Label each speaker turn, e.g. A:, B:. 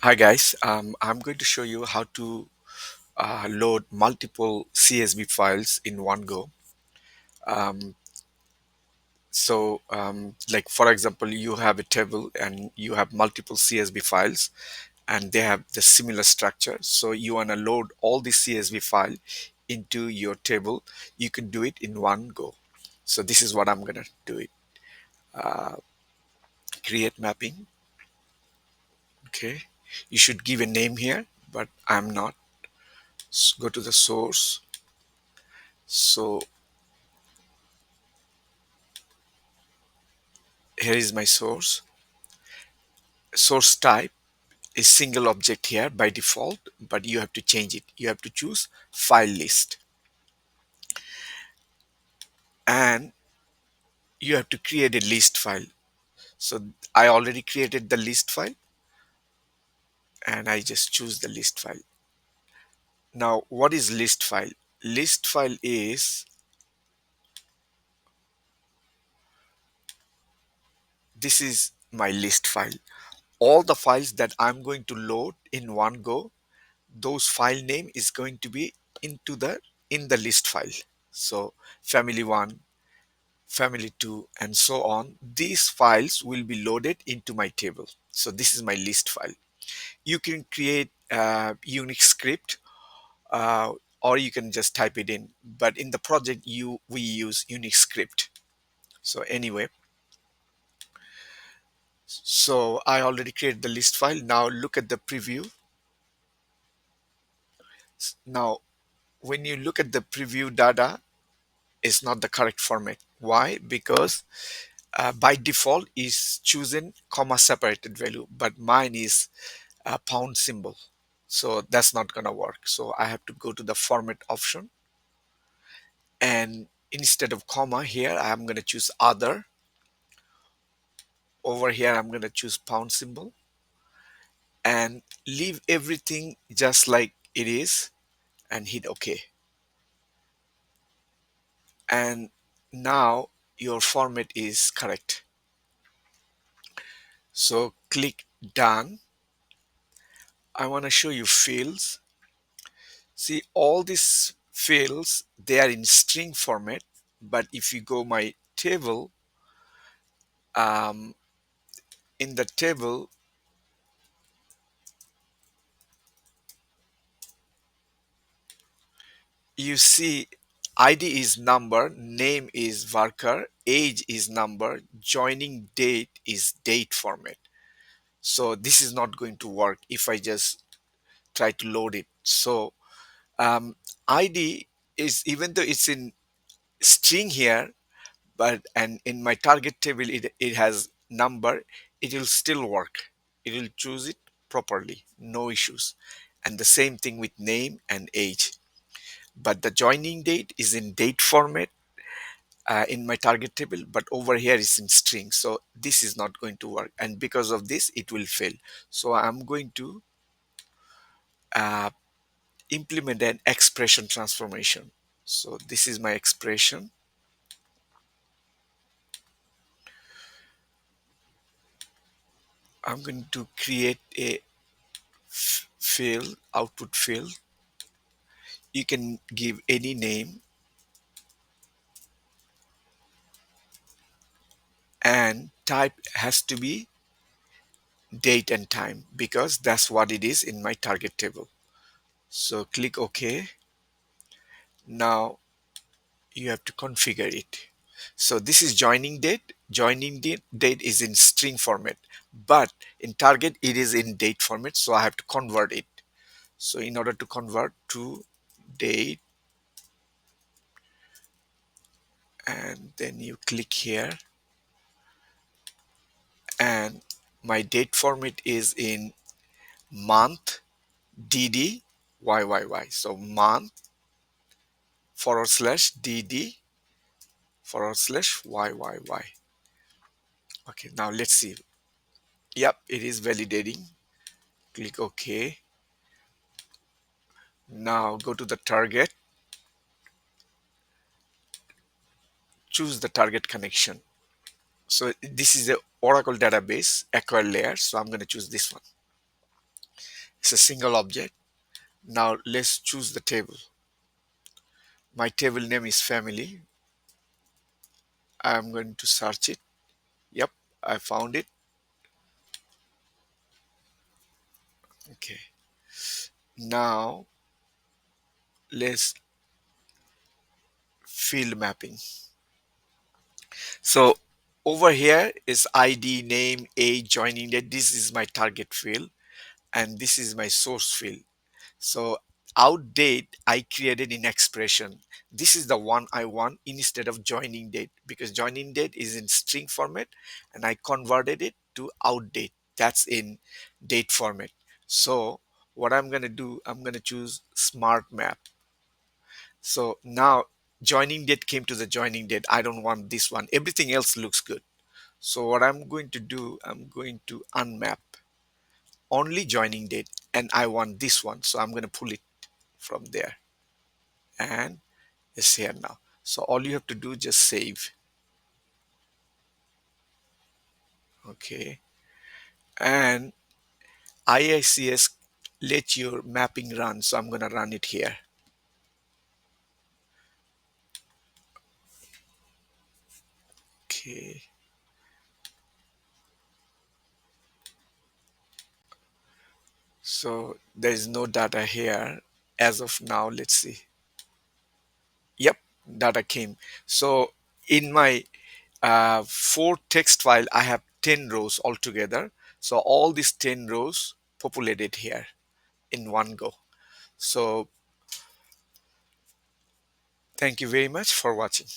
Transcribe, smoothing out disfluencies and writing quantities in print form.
A: Hi guys, I'm going to show you how to load multiple CSV files in one go. Um, like for example, you have a table and you have multiple CSV files and they have the similar structure. So you want to load all the CSV file into your table. You can do it in one go. So this is what I'm going to do it. Uh, Create mapping. Okay. You should give a name here, but I'm not. Go to the source. So here is my source type is single object here by default, but you have to change it. You have to choose file list and you have to create a list file. So I already created the list file and I just choose the list file. Now what is list file? List file is, this is my list file. All the files that I'm going to load in one go, those file name is going to be in the list file. So family1, family 2 and so on, these files will be loaded into my table. So this is my list file. You can create a Unix script, or you can just type it in, but in the project we use Unix script. So anyway, so I already created the list file. Now look at the preview. Now when you look at the preview data, it's not the correct format. Why? Because by default is chosen comma separated value, but mine is a pound symbol. So that's not gonna work. So I have to go to the format option, and instead of comma here, I'm gonna choose other. Over here, I'm gonna choose pound symbol and leave everything just like it is and hit OK. And now your format is correct. So click done. I want to show you fields. See, all these fields, they are in string format, but if you go my table, um, in the table, you see ID is number, name is worker, age is number, joining date is date format. So this is not going to work if I just try to load it. So ID is, even though it's in string here, but and in my target table it has number, it will still work. It will choose it properly, no issues. And the same thing with name and age. But the joining date is in date format in my target table, but over here is in string. So this is not going to work. And because of this, it will fail. So I'm going to uh, implement an expression transformation. So this is my expression. I'm going to create a field, output field. You can give any name and type has to be date and time because that's what it is in my target table. So click OK. Now you have to configure it. So this is joining date. Date is in string format, but in target it is in date format. So I have to convert it. So in order to convert to date, and then you click here, and my date format is in month dd YYY. So month /dd /YYY. Okay, now let's see. Yep, it is validating. Click OK. Now go to the target, choose the target connection. So this is the Oracle database acquire layer. So I'm going to choose this one. It's a single object. Now let's choose the table. My table name is family. I'm going to search it. Yep, I found it. Okay. Now let's field mapping. So over here is ID, name, age, joining date. This is my target field and this is my source field. So out date I created in expression. This is the one I want instead of joining date, because joining date is in string format and I converted it to out date. That's in date format. So what I'm going to do, I'm going to choose smart map. So now joining date came to the joining date. I don't want this one. Everything else looks good. So what I'm going to do, I'm going to unmap only joining date and I want this one. So I'm going to pull it from there and it's here now. So all you have to do, just save. Okay. And IICS let your mapping run. So I'm going to run it here. Okay. So there is no data here as of now. Let's see. Yep, data came. So in my four text file, I have 10 rows altogether. So all these 10 rows populated here in one go. So thank you very much for watching.